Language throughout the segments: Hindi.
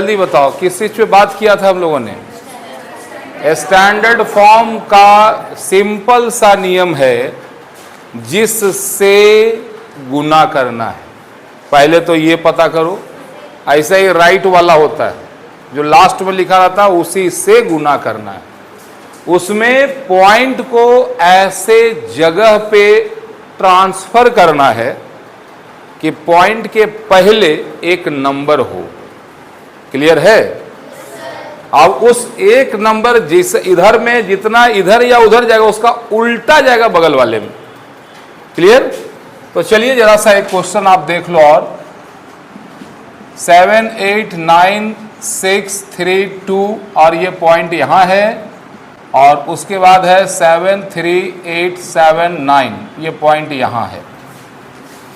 जल्दी बताओ किस चीज पे बात किया था हम लोगों ने? स्टैंडर्ड फॉर्म का सिंपल सा नियम है जिससे गुना करना है। पहले तो ये पता करो, ऐसा ही राइट वाला होता है जो लास्ट में लिखा रहता है, उसी से गुना करना है। उसमें पॉइंट को ऐसे जगह पे ट्रांसफर करना है कि पॉइंट के पहले एक नंबर हो। क्लियर है? अब उस एक नंबर जिस इधर में जितना इधर या उधर जाएगा उसका उल्टा जाएगा बगल वाले में। क्लियर? तो चलिए जरा सा एक क्वेश्चन आप देख लो। और 7 8 9 6 3 2 और ये पॉइंट यहां है, और उसके बाद है 7 3 8 7 9, ये पॉइंट यहां है।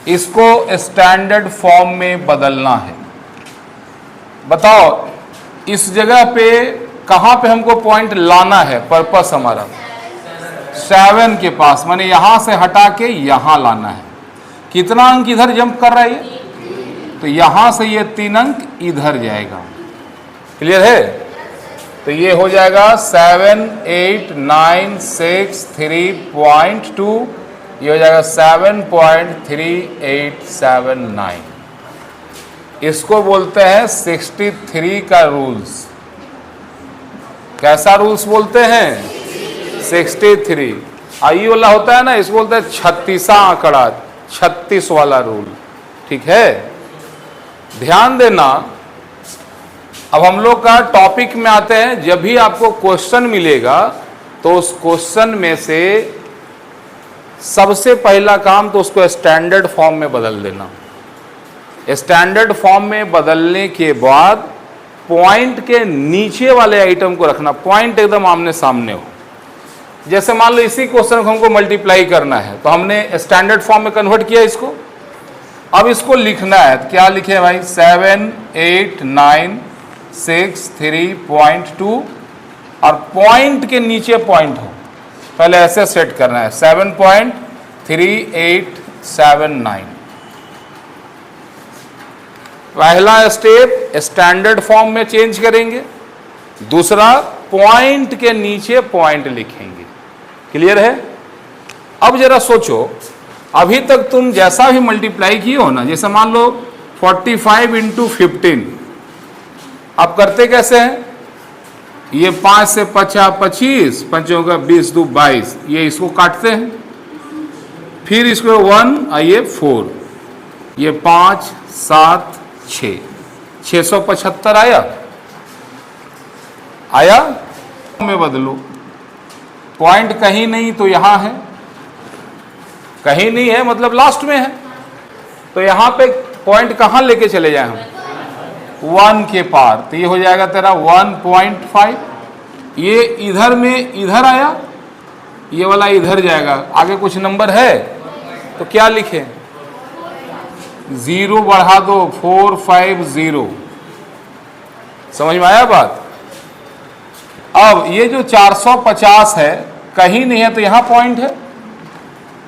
इसको स्टैंडर्ड फॉर्म में बदलना है। बताओ इस जगह पे कहां पे हमको पॉइंट लाना है? पर्पस हमारा 7 के पास, माने यहां से हटा के यहां लाना है। कितना अंक इधर जंप कर रहा है ये? तो यहां से ये 3 अंक इधर जाएगा। क्लियर है? तो ये हो जाएगा 7 8 9 6 3.2, ये हो जाएगा 7.3879। इसको बोलते हैं 63 का रूल्स। कैसा रूल्स बोलते हैं? 63। आई वाला होता है ना, इसको बोलते हैं 36वां आंकड़ा, 36 वाला रूल। ठीक है, ध्यान देना। अब हम लोग का टॉपिक में आते हैं। जब भी आपको क्वेश्चन मिलेगा तो उस क्वेश्चन में से सबसे पहला काम तो उसको स्टैंडर्ड फॉर्म में बदल देना। स्टैंडर्ड फॉर्म में बदलने के बाद पॉइंट के नीचे वाले आइटम को रखना, पॉइंट एकदम आमने सामने हो। जैसे मान लो इसी क्वेश्चन को हमको मल्टीप्लाई करना है तो हमने स्टैंडर्ड फॉर्म में कन्वर्ट किया इसको। अब इसको लिखना है, क्या लिखे भाई? 7 8 9 6 3.2 और पॉइंट के नीचे पॉइंट हो, पहले ऐसे सेट करना है 7.3879। पहला स्टेप स्टैंडर्ड फॉर्म में चेंज करेंगे, दूसरा पॉइंट के नीचे पॉइंट लिखेंगे। क्लियर है? अब जरा सोचो, अभी तक तुम जैसा भी मल्टीप्लाई किए हो ना, जैसे मान लो 45 × 15, अब करते कैसे हैं? ये 5 से 50 25, 5 होगा 20 2 22, ये इसको काटते हैं, फिर इसको 1 आइए 4, ये 5 7 6, 675 आया। आया में बदलो, पॉइंट कहीं नहीं तो यहां है, कहीं नहीं है मतलब लास्ट में है, तो यहां पे पॉइंट कहां लेके चले जाए हम? 1 के पार। तो ये हो जाएगा तेरा 1.5। ये इधर में इधर आया, ये वाला इधर जाएगा, आगे कुछ नंबर है तो क्या लिखे? 0 बढ़ा दो, 450। समझ में आया बात? अब ये जो 450 है कहीं नहीं है तो यहां पॉइंट है,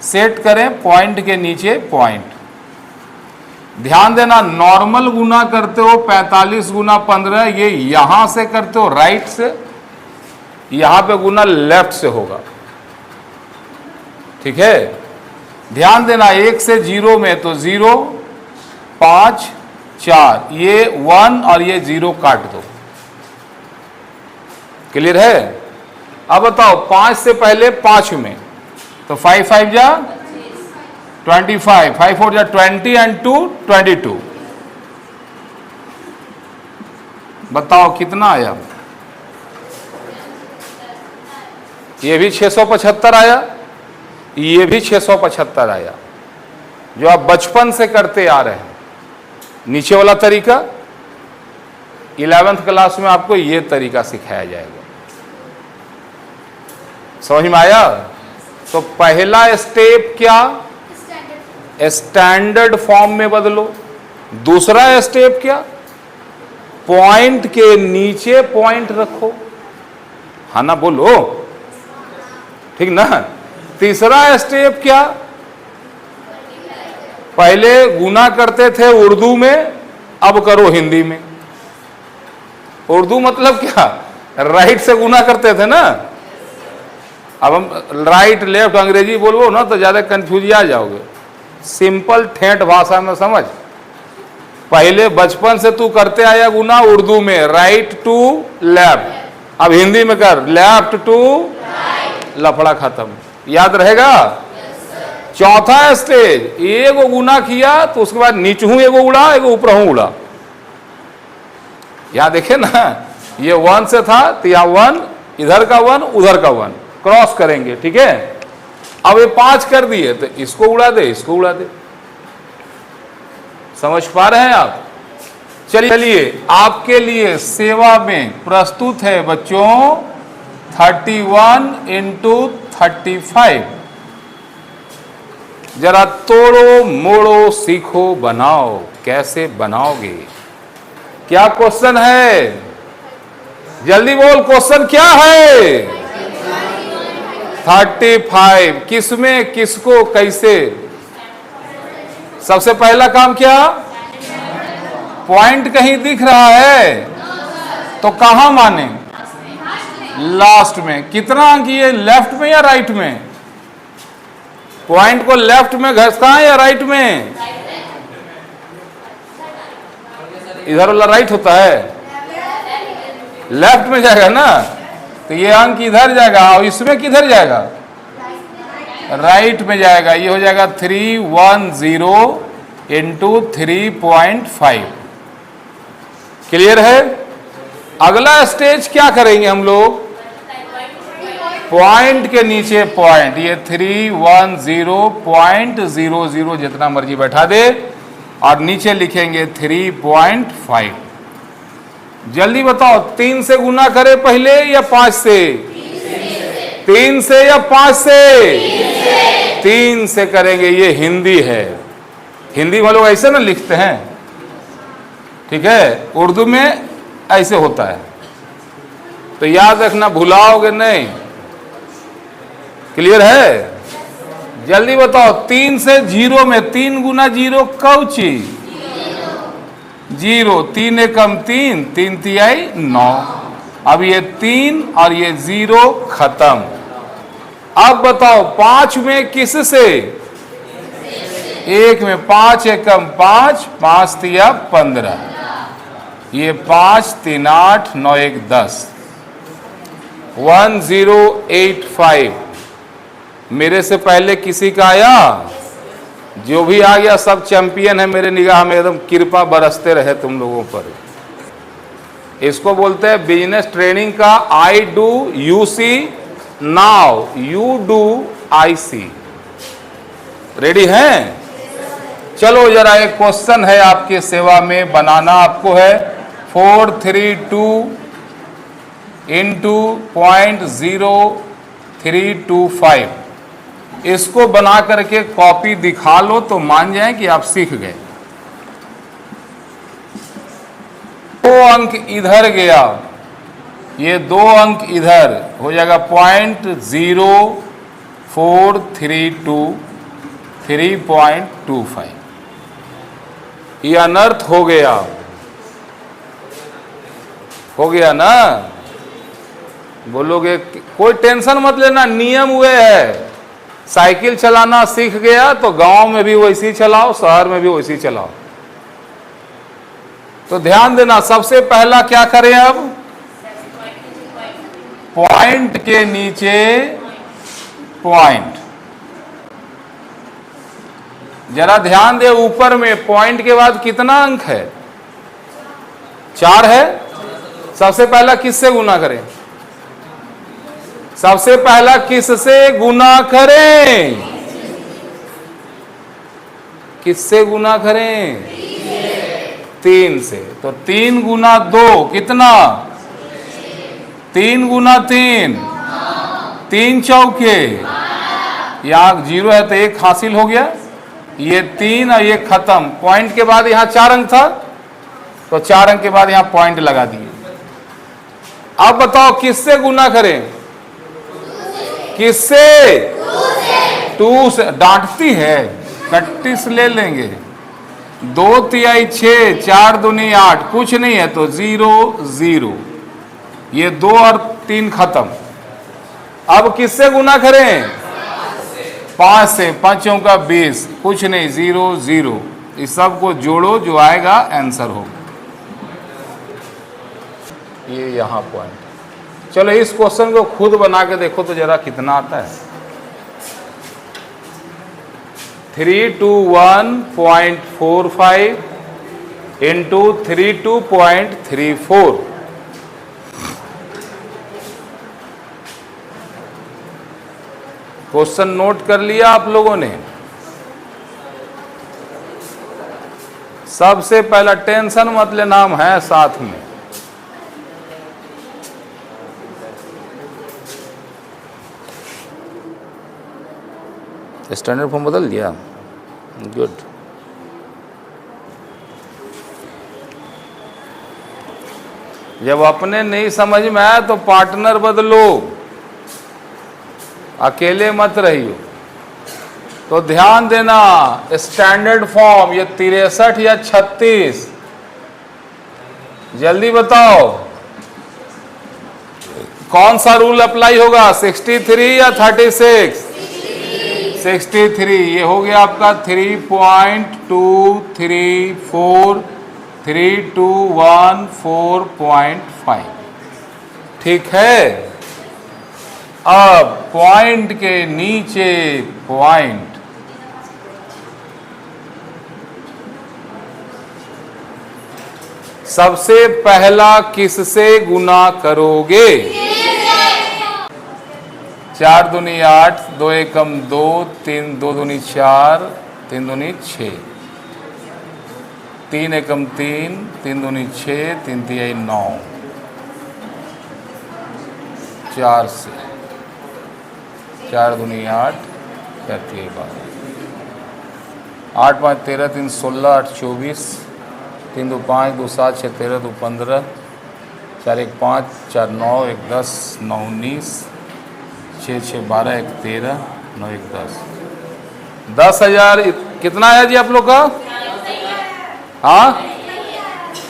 सेट करें पॉइंट के नीचे पॉइंट। ध्यान देना, नॉर्मल गुना करते हो 45 × 15, ये यहां से करते हो राइट से, यहां पे गुना लेफ्ट से होगा। ठीक है, ध्यान देना 1 से 0 में तो 0 5 4, ये 1 और ये 0 काट दो। क्लियर है? अब बताओ 5 से पहले 5 में तो 5 5 जा 25, 5 4 जा 20 and 2 22। बताओ कितना आया? ये भी 675 आया, ये भी 675 आया, जो आप बचपन से करते आ रहे हैं। नीचे वाला तरीका 11th क्लास में आपको ये तरीका सिखाया जाएगा। समझ में आया? तो पहला स्टेप क्या? स्टैंडर्ड फॉर्म में बदलो। दूसरा स्टेप क्या? पॉइंट के नीचे पॉइंट रखो। हाँ ना, बोलो, ठीक ना? तीसरा स्टेप क्या? पहले गुना करते थे उर्दू में, अब करो हिंदी में। उर्दू मतलब क्या, राइट से गुना करते थे ना। अब हम राइट लेफ्ट अंग्रेजी बोलो ना तो ज्यादा कंफ्यूज आ जाओगे। सिंपल ठेठ भाषा में समझ। पहले बचपन से तू करते आया गुना उर्दू में, राइट टू लेफ्ट। अब हिंदी में कर लेफ्ट टू लफड़ा खत्म। याद रहेगा। चौथा स्टेज, एगो गुना किया तो उसके बाद नीचहू एगो उड़ा, एगो ऊपरहू उड़ा। यहां देखे ना, ये 1 से था तो यहां 1, इधर का 1 उधर का 1 क्रॉस करेंगे, ठीक है। अब ये 5 कर दिए तो इसको उड़ा दे, इसको उड़ा दे। समझ पा रहे हैं आप। चलिए आपके लिए सेवा में प्रस्तुत है बच्चों 31 इंटू 35। जरा तोड़ो मोड़ो सीखो बनाओ। कैसे बनाओगे, क्या क्वेश्चन है, जल्दी बोल, क्वेश्चन क्या है। 35 किसमें, किसको, कैसे। सबसे पहला काम क्या, पॉइंट कहीं दिख रहा है तो कहां माने, लास्ट में। कितना अंक ये, लेफ्ट में या राइट में। पॉइंट को लेफ्ट में घसता है या राइट में, इधर वाला राइट होता है, लेफ्ट में जाएगा ना। तो ये अंक इधर जाएगा और इसमें किधर जाएगा, राइट में जाएगा। ये हो जाएगा 310 इंटू 3.5। क्लियर है। अगला स्टेज क्या करेंगे हम लोग, पॉइंट के नीचे पॉइंट, ये 310.00 जितना मर्जी बैठा दे और नीचे लिखेंगे 3.5। जल्दी बताओ, 3 से गुना करे पहले या 5 से, 3 से या 5 से, 3 से करेंगे। ये हिंदी है, हिंदी में लोग ऐसे ना लिखते हैं, ठीक है। उर्दू में ऐसे होता है, तो याद रखना, भुलाओगे नहीं। क्लियर है। जल्दी बताओ, 3 से 0 में, 3 गुना 0 कौची, 0। 3 एकम 3, 3 तिहाई 9। अब ये 3 और ये 0 खत्म। अब बताओ 5 में किस से, 1 में 5 एकम 5, 5 तिया 15। ये 5 3 8 9 1 10, 1085। मेरे से पहले किसी का आया, जो भी आ गया सब चैंपियन है मेरे निगाह में। एकदम कृपा बरसते रहे तुम लोगों पर। इसको बोलते हैं बिजनेस ट्रेनिंग का I do you see, now you do I see. Ready हैं। चलो जरा एक क्वेश्चन है आपके सेवा में, बनाना आपको है 432 इंटू 0.0325। इसको बना करके कॉपी दिखा लो तो मान जाए कि आप सीख गए। 2 अंक इधर गया, ये 2 अंक इधर हो जाएगा 0.0432 3.25। ये अनर्थ हो गया ना। बोलोगे कोई टेंशन मत लेना, नियम हुए है। साइकिल चलाना सीख गया तो गांव में भी वैसे ही चलाओ, शहर में भी वैसे ही चलाओ। तो ध्यान देना, सबसे पहला क्या करें, अब पॉइंट के नीचे पॉइंट। जरा ध्यान दे, ऊपर में पॉइंट के बाद कितना अंक है, 4 है। सबसे पहला किससे गुना करें, सबसे पहला किससे गुना करें, किससे गुना करें, 3 से। तो 3 गुना 2 कितना, 3 गुना 3, 3 चौके, यहाँ 0 है तो 1 हासिल हो गया। ये 3 और ये खत्म। पॉइंट के बाद यहाँ 4 अंक था तो 4 अंक के बाद यहाँ पॉइंट लगा दिए। अब बताओ किससे गुना करें, किससे, 2 से। डांटती है, 31 ले लेंगे। 2 तिहाई 6, 4 दूनी 8, कुछ नहीं है तो 0 0। ये 2 और 3 खत्म। अब किससे गुना करें? 5 से। 5 का 20, कुछ नहीं, 0 0। इस सब को जोड़ो, जो आएगा आंसर होगा। ये यहां पॉइंट। चलो इस क्वेश्चन को खुद बना के देखो तो जरा कितना आता है। 321.45 इंटू 32.34। क्वेश्चन नोट कर लिया आप लोगों ने? सबसे पहला टेंशन मत लेना, हम हैं साथ में। स्टैंडर्ड फॉर्म बदल दिया, गुड। जब अपने नहीं समझ में आया तो पार्टनर बदलो, अकेले मत रहियो। तो ध्यान देना, स्टैंडर्ड फॉर्म ये 63 या 36, जल्दी बताओ कौन सा रूल अप्लाई होगा? 63 या 36? 63। ये हो गया आपका 3.234 3214.5। ठीक है। अब पॉइंट के नीचे पॉइंट, सबसे पहला किससे गुना करोगे? 4 दूनी 8, 2 एकम 2, 3 2 दूनी 4, 3 दूनी 6, 3 एकम 3, 3 दूनी 6, 3 तिहाई 9, 4 से 4 दूनी 8, 4 तिहाई 12, 8 5 13, 3 16, 8 24, 3 2 5, 2 7, 6 13, 2 15, 4 1 5, 4 9, 1 10, 9 19, 6 6 12, 1 13, 9 1 10। 10,000 कितना आया जी आप लोग का? हाँ,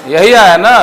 यही आया ना?